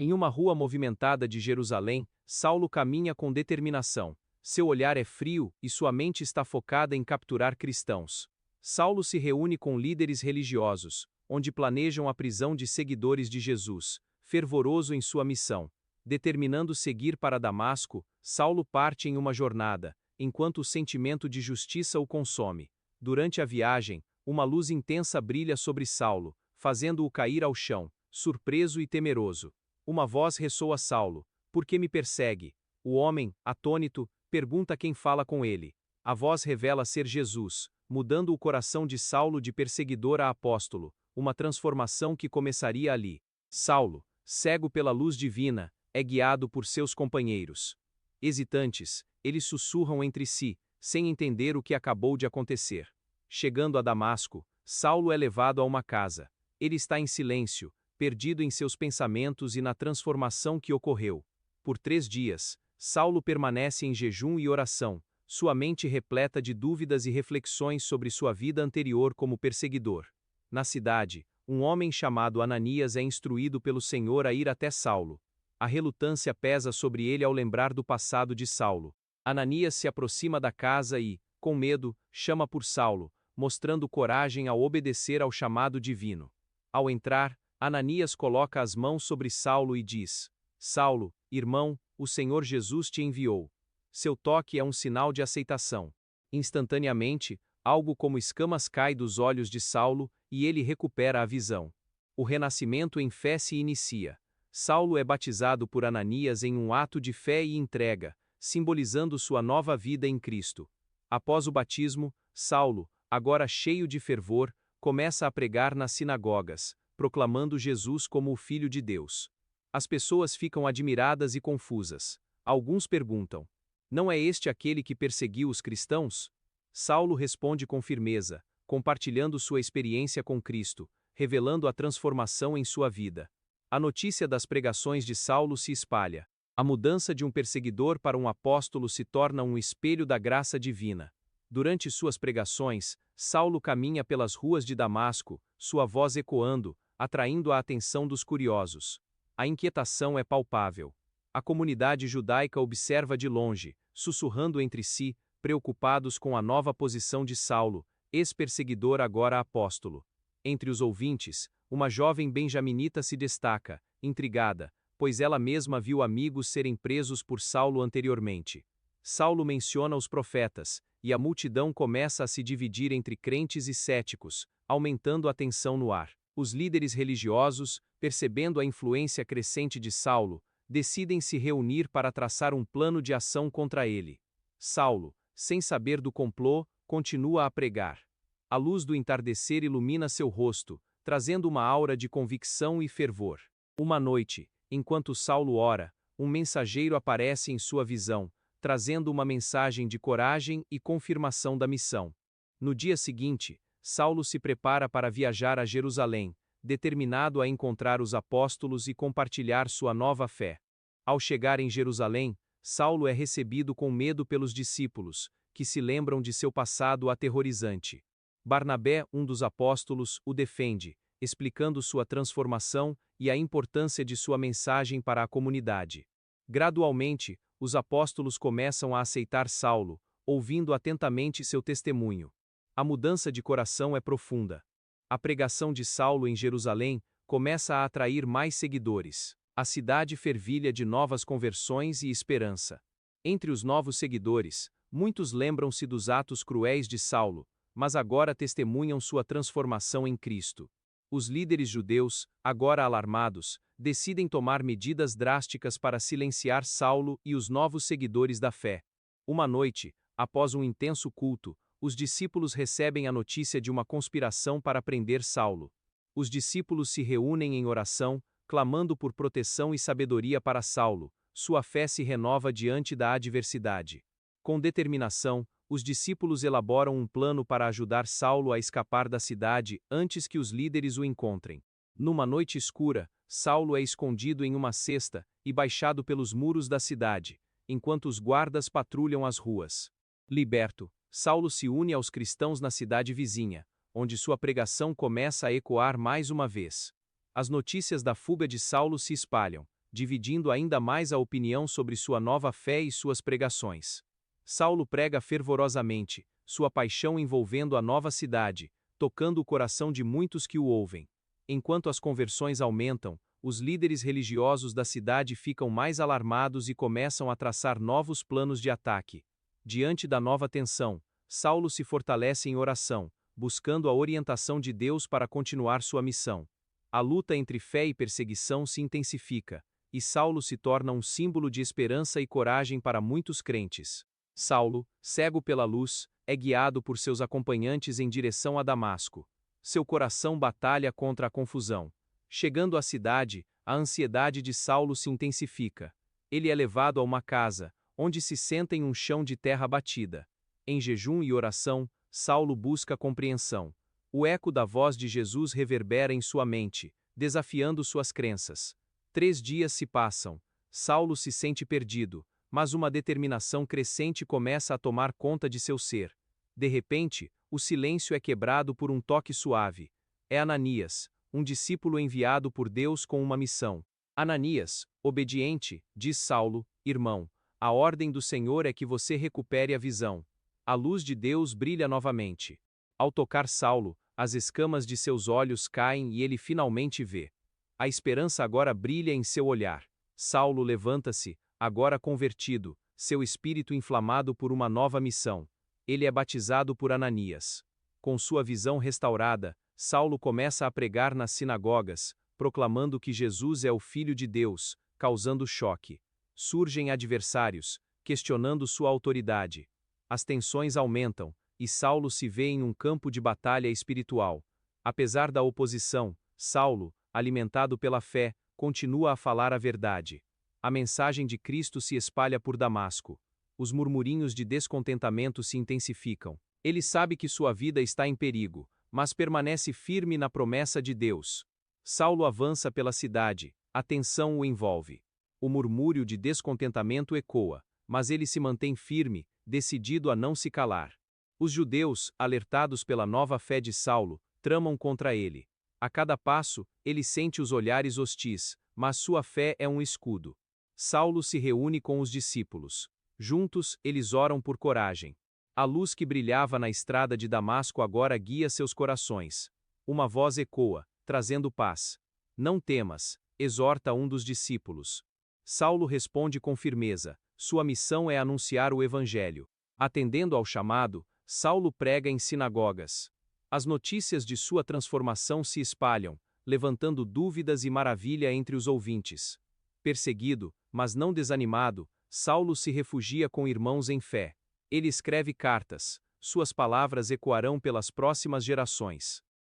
Em uma rua movimentada de Jerusalém, Saulo caminha com determinação. Seu olhar é frio e sua mente está focada em capturar cristãos. Saulo se reúne com líderes religiosos, onde planejam a prisão de seguidores de Jesus, fervoroso em sua missão. Determinando seguir para Damasco, Saulo parte em uma jornada, enquanto o sentimento de justiça o consome. Durante a viagem, uma luz intensa brilha sobre Saulo, fazendo-o cair ao chão, surpreso e temeroso. Uma voz ressoa Saulo: "Por que me persegue?" O homem, atônito, pergunta quem fala com ele. A voz revela ser Jesus, mudando o coração de Saulo de perseguidor a apóstolo, uma transformação que começaria ali. Saulo, cego pela luz divina, é guiado por seus companheiros. Hesitantes, eles sussurram entre si, sem entender o que acabou de acontecer. Chegando a Damasco, Saulo é levado a uma casa. Ele está em silêncio, perdido em seus pensamentos e na transformação que ocorreu. Por 3 dias, Saulo permanece em jejum e oração, sua mente repleta de dúvidas e reflexões sobre sua vida anterior como perseguidor. Na cidade, um homem chamado Ananias é instruído pelo Senhor a ir até Saulo. A relutância pesa sobre ele ao lembrar do passado de Saulo. Ananias se aproxima da casa e, com medo, chama por Saulo, mostrando coragem ao obedecer ao chamado divino. Ao entrar, Ananias coloca as mãos sobre Saulo e diz: "Saulo, irmão, o Senhor Jesus te enviou." Seu toque é um sinal de aceitação. Instantaneamente, algo como escamas cai dos olhos de Saulo e ele recupera a visão. O renascimento em fé se inicia. Saulo é batizado por Ananias em um ato de fé e entrega, simbolizando sua nova vida em Cristo. Após o batismo, Saulo, agora cheio de fervor, começa a pregar nas sinagogas, proclamando Jesus como o Filho de Deus. As pessoas ficam admiradas e confusas. Alguns perguntam: "Não é este aquele que perseguiu os cristãos?" Saulo responde com firmeza, compartilhando sua experiência com Cristo, revelando a transformação em sua vida. A notícia das pregações de Saulo se espalha. A mudança de um perseguidor para um apóstolo se torna um espelho da graça divina. Durante suas pregações, Saulo caminha pelas ruas de Damasco, sua voz ecoando, atraindo a atenção dos curiosos. A inquietação é palpável. A comunidade judaica observa de longe, sussurrando entre si, preocupados com a nova posição de Saulo, ex-perseguidor agora apóstolo. Entre os ouvintes, uma jovem benjaminita se destaca, intrigada, pois ela mesma viu amigos serem presos por Saulo anteriormente. Saulo menciona os profetas, e a multidão começa a se dividir entre crentes e céticos, aumentando a tensão no ar. Os líderes religiosos, percebendo a influência crescente de Saulo, decidem se reunir para traçar um plano de ação contra ele. Saulo, sem saber do complô, continua a pregar. A luz do entardecer ilumina seu rosto, trazendo uma aura de convicção e fervor. Uma noite, enquanto Saulo ora, um mensageiro aparece em sua visão, trazendo uma mensagem de coragem e confirmação da missão. No dia seguinte, Saulo se prepara para viajar a Jerusalém, determinado a encontrar os apóstolos e compartilhar sua nova fé. Ao chegar em Jerusalém, Saulo é recebido com medo pelos discípulos, que se lembram de seu passado aterrorizante. Barnabé, um dos apóstolos, o defende, explicando sua transformação e a importância de sua mensagem para a comunidade. Gradualmente, os apóstolos começam a aceitar Saulo, ouvindo atentamente seu testemunho. A mudança de coração é profunda. A pregação de Saulo em Jerusalém começa a atrair mais seguidores. A cidade fervilha de novas conversões e esperança. Entre os novos seguidores, muitos lembram-se dos atos cruéis de Saulo, mas agora testemunham sua transformação em Cristo. Os líderes judeus, agora alarmados, decidem tomar medidas drásticas para silenciar Saulo e os novos seguidores da fé. Uma noite, após um intenso culto, os discípulos recebem a notícia de uma conspiração para prender Saulo. Os discípulos se reúnem em oração, clamando por proteção e sabedoria para Saulo. Sua fé se renova diante da adversidade. Com determinação, os discípulos elaboram um plano para ajudar Saulo a escapar da cidade antes que os líderes o encontrem. Numa noite escura, Saulo é escondido em uma cesta e baixado pelos muros da cidade, enquanto os guardas patrulham as ruas. Liberto, Saulo se une aos cristãos na cidade vizinha, onde sua pregação começa a ecoar mais uma vez. As notícias da fuga de Saulo se espalham, dividindo ainda mais a opinião sobre sua nova fé e suas pregações. Saulo prega fervorosamente, sua paixão envolvendo a nova cidade, tocando o coração de muitos que o ouvem. Enquanto as conversões aumentam, os líderes religiosos da cidade ficam mais alarmados e começam a traçar novos planos de ataque. Diante da nova tensão, Saulo se fortalece em oração, buscando a orientação de Deus para continuar sua missão. A luta entre fé e perseguição se intensifica, e Saulo se torna um símbolo de esperança e coragem para muitos crentes. Saulo, cego pela luz, é guiado por seus acompanhantes em direção a Damasco. Seu coração batalha contra a confusão. Chegando à cidade, a ansiedade de Saulo se intensifica. Ele é levado a uma casa, onde se senta em um chão de terra batida. Em jejum e oração, Saulo busca compreensão. O eco da voz de Jesus reverbera em sua mente, desafiando suas crenças. 3 dias se passam. Saulo se sente perdido, mas uma determinação crescente começa a tomar conta de seu ser. De repente, o silêncio é quebrado por um toque suave. É Ananias, um discípulo enviado por Deus com uma missão. Ananias, obediente, diz Saulo: irmão, a ordem do Senhor é que você recupere a visão. A luz de Deus brilha novamente. Ao tocar Saulo, as escamas de seus olhos caem e ele finalmente vê. A esperança agora brilha em seu olhar. Saulo levanta-se, agora convertido, seu espírito inflamado por uma nova missão. Ele é batizado por Ananias. Com sua visão restaurada, Saulo começa a pregar nas sinagogas, proclamando que Jesus é o Filho de Deus, causando choque. Surgem adversários, questionando sua autoridade. As tensões aumentam, e Saulo se vê em um campo de batalha espiritual. Apesar da oposição, Saulo, alimentado pela fé, continua a falar a verdade. A mensagem de Cristo se espalha por Damasco. Os murmurinhos de descontentamento se intensificam. Ele sabe que sua vida está em perigo, mas permanece firme na promessa de Deus. Saulo avança pela cidade, a tensão o envolve. O murmúrio de descontentamento ecoa, mas ele se mantém firme, decidido a não se calar. Os judeus, alertados pela nova fé de Saulo, tramam contra ele. A cada passo, ele sente os olhares hostis, mas sua fé é um escudo. Saulo se reúne com os discípulos. Juntos, eles oram por coragem. A luz que brilhava na estrada de Damasco agora guia seus corações. Uma voz ecoa, trazendo paz. Não temas, exorta um dos discípulos. Saulo responde com firmeza: sua missão é anunciar o Evangelho. Atendendo ao chamado, Saulo prega em sinagogas. As notícias de sua transformação se espalham, levantando dúvidas e maravilha entre os ouvintes. Perseguido, mas não desanimado, Saulo se refugia com irmãos em fé. Ele escreve cartas, suas palavras ecoarão pelas próximas gerações.